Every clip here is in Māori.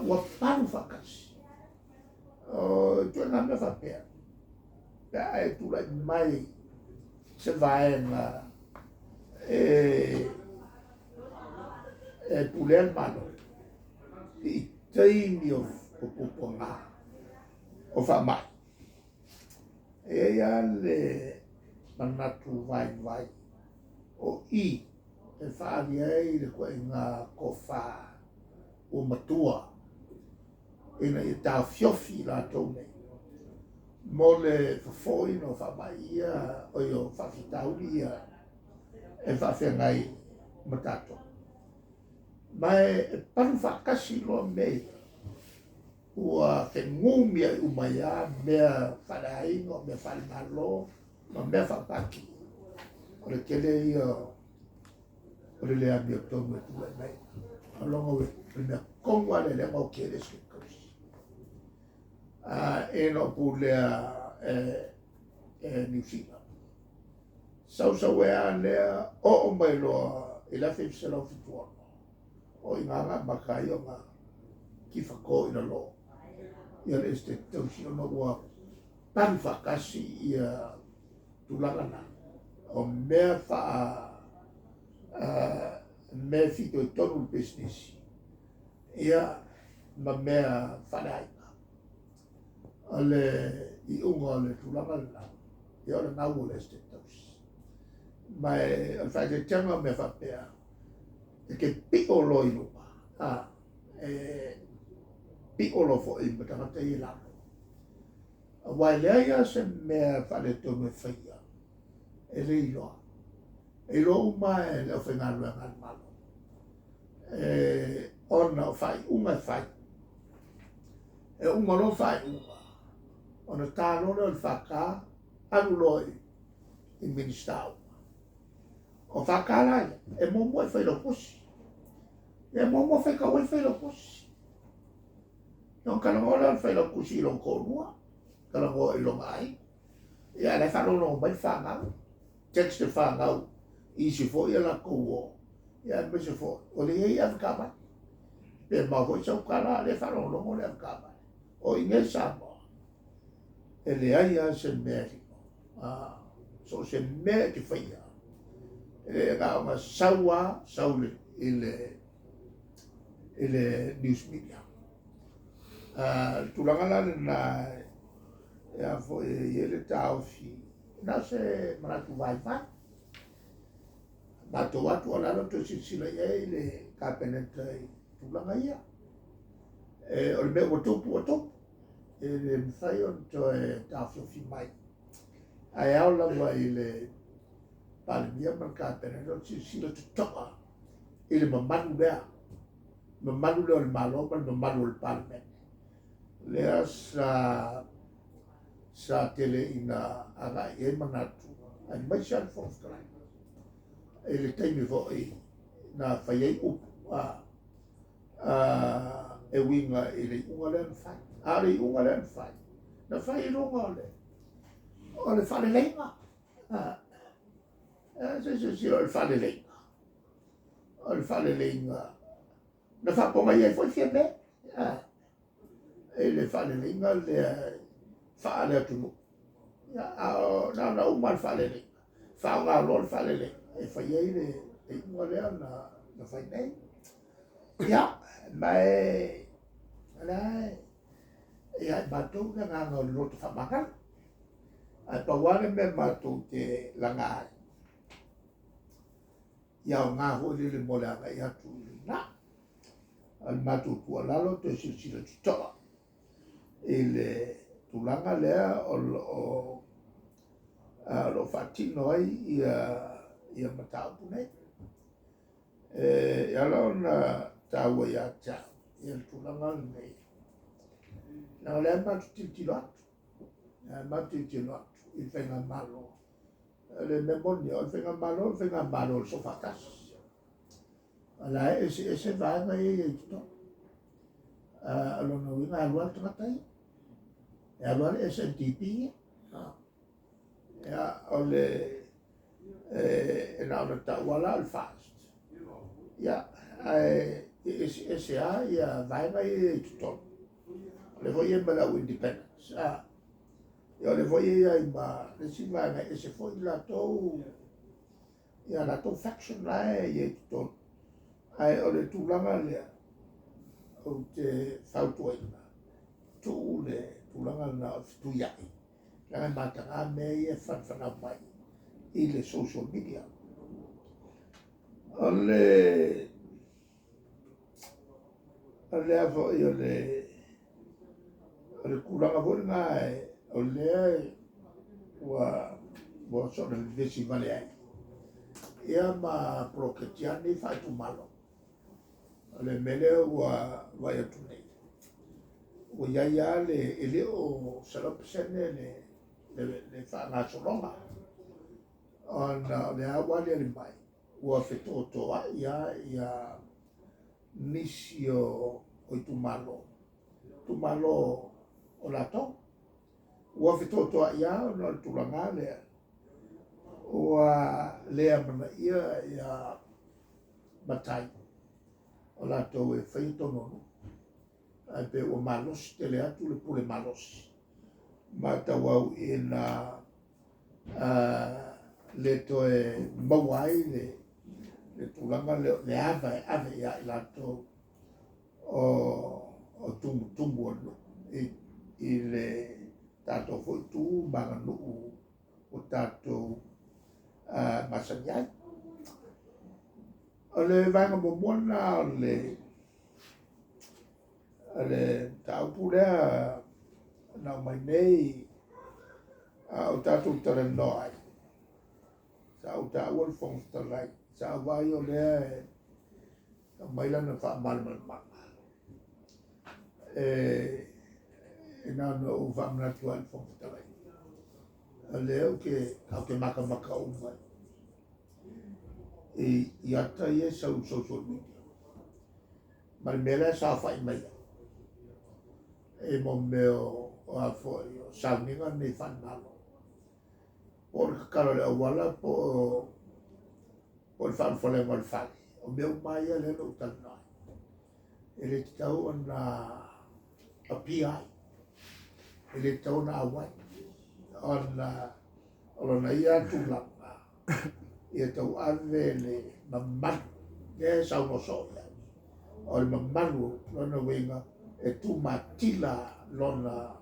ua palu whakasi. O tua ngā mea whapea. Pea ai tūlai mai se vaenga pulea mano. I taimi o puponga o whamai. E ia le manatu vai o i e whaari ai le koe ngā kofa o matua ina i tau fiofi la tau nei. Mo le whafoi no whamai ia o i o whakitauri ia e whawhengai matato. Mai e paru whakasi loa mei ua ke ngumia i umaya mea wharaingo, mea wharimalo, ma mea whapaki. O le kele ia o le lea mea tonga tu e mai. Alonga we, le mea kongwa le lea ngau kere se kausi. E no pu lea New Zealand. Sau wea lea o mai loa i la whi se lau fituano. O i nganga makai o ngā ki whako i na lo. Ia le este tausi o na ua pan whakasi ia tulangana. O mea wha mea fito i tonu business. Ia ma mea whanaika. Ale i unga le tulangana. Ia o le ngau o le este tausi. Mai al whaite tianga mea whapea. E ke piko lo i lupa. Piko lo fo i matangata i lano. Wai lea ia se mea whale tonu e whaia. E le iloa. E lo uma e leo whengaru e ngan malo. Ona o whai, unga e whai. E unga no whai unga. Ona tālone o le whaka, anu loi i ministau. O whakarai, e momo e whailo kusi. E momo whai kau e whailo kusi. Ion kalangola e whailo kusi i long konua. Kalangola i long ai. Ia le whalono mai whangau. Text de whangau. Isi fo ia la kouo. Ia me se fo. O le hei avkama. Pe maho i sau kala le whalono mo le avkama. O inge sama. E le aia se mea rino. So se mea ki whaia. E ngā ma saua, saule i le news media. Tulangala na ia fo e le tau fi. Na se manatu vai vai. Mato watu alalo to sila ia le kapeneta i tulanga ia. O le mea watopu watopu. E le mwhai on to e tawhio fi mai. Ai au lawa i le palimia man kapeneta o sila tutoka. I le mamanu lea. Mamanu lea o le malopa, le mamanu o le palimena. Lea sa tele ina aga e manatu. Ai mai sian fofkalai. E le taimi fo i na whaiei upu. E winga i le unga lea nwhai. A le unga lea nwhai. Na whai ronga o le. O le whale leinga. Se o le whale leinga. O le whale leinga. Na whaponga i e fwoi fia me. E le whale leinga le whaale atunu. Na uma le whale leinga. Whaonga lo le whale leinga. E whaiei le unga lea na whai nei. Ia, mai e ai mātou na ngā ngau loto whamakara. Ai pawane me mātou te langai. Ia o ngā hoi le mole anga i atu i nā. Ai mātou tua lalo te sila tutoa. I le tulanga lea o lo whatino ai ia matau punei. Ia lao na taua ia tau. Ia le tulanga nei. Nā lea mātou titilo atu. Mātou titilo atu. I whenga malo. Le memonia o whenga malo le sofakas. Ala e se vanga e ito. Alona winga alua tangatai. E alua le SNTP. Ia o le e nauna tauala al fast. Ia ese a ia vaenga i tuton. Le foi e mala independence. Ia le foi ia i ma le si vaenga ese foi la tou ia la tou faction la e tuton. Ai o le tūlanga lea o te whautuaina. Tu le tūlanga na o fitu iai. Langa matanga me ia whanwhana mai i le social media. O le afo i o le kulanga fōri ngā o lea wa sona vesi vale ai. Ia ma proketiani whaitu malo. Le mele wa atu nei. O ia le ele o salapesene le whaangasolonga. Ona le awali ali mai. Ua whetotoa ia nisi o i tumalo. Tumalo o lato. Ua whetotoa ia o na tulanga lea. Ua lea mana ia matai. O lato e whaitonono. Ai pe o malos te le atu le pule malos. Mata wau i na le to e mawai le tulanga le ave ia i lato o tumbu anu. I le tato foi tu manganu o tato masanyai. O le vanga momona le taupu lea na mai nei o tato tare noi. Sa o tau al fong talai. Sa vai o lea mai lana wha malmanga. Ina no o wha mnatu al fong talai. Leo ke maka o mai. I ata ia sau social media. Marimela sa whai mai. Mo meo o a fo sauninga nei whanalo. Por kakaro le awala po le whanwhale ngal whale. O meo mai a le no tanai. Ele te tau ana a PI. Ele te tau na awai. Ona ia tūlanga. Ia tau ave le mamanu. Ia sau no soia. O le mamanu lona wenga e tu matila lona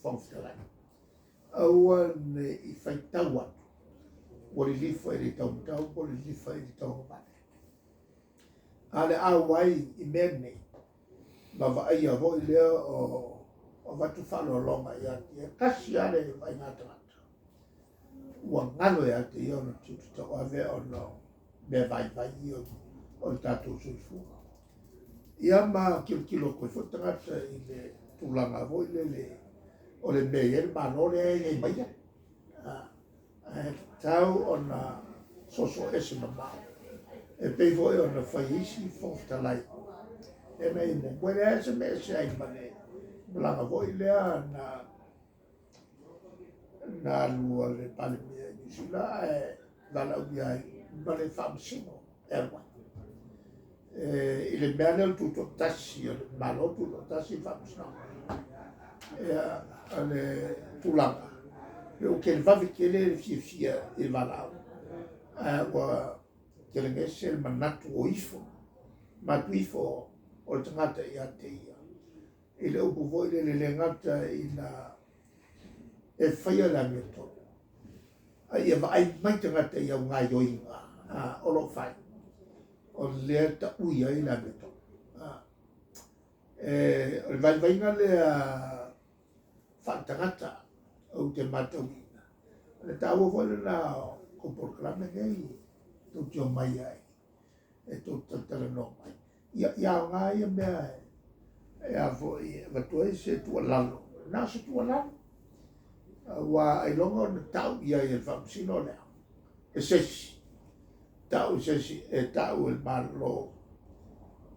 whangwhikarai. Aua ne i whaitau atu. Wari lifa i tau mtau, wari lifa i tau mane. Ale awai i mea nei. Ma vai a hoi lea o watu whalo longa i ati. E kasi ale i vai ngata ngata. Ua ngalo i ati i ono tutu tau ave ono mea vai i o tātou suifuga. Ia ma kilo koe whutangata i le tūlanga hoi o le mea iere manore e maia. Tau o na soso ese na mau. E pei hoi o na whaisi whoftalai. E mei mo mwere ese me ese ai mane. Blanga hoi lea na lua le pale mea nisila e lana ui ai mane whamsino erwa. I le mea leo tuto tasi o le malo tuto tasi whamsino. E le tūlanga. O ke le wawi ke le fia i walau. Wa ke le ngese le manatu o ifo. Matu ifo o le tangata i ate ia. I le upu voi le ngata i na e whaia la mea tonu. Ia wa ai mai tangata i au ngai oinga. O lo whai. O lea ta uia i la mea tonu. O le vainga lea whaitangata o te matawina. Le tāua whole na ko porklame nei tō tio mai ai. E tō tatara no mai. Ia o ngā ia mea e a fwoi watua i se tua lalo. Nā se tua lalo. Wa ai longa o na tau ia i e whamsino lea. E sesi. Tau sesi e tau e malo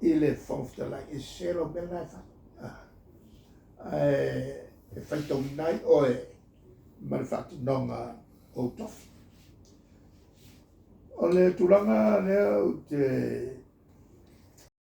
i le whamftalai. E sero me nai whai. E whaitau nai o e marifatu nonga o tofi. o le tulanga lea o te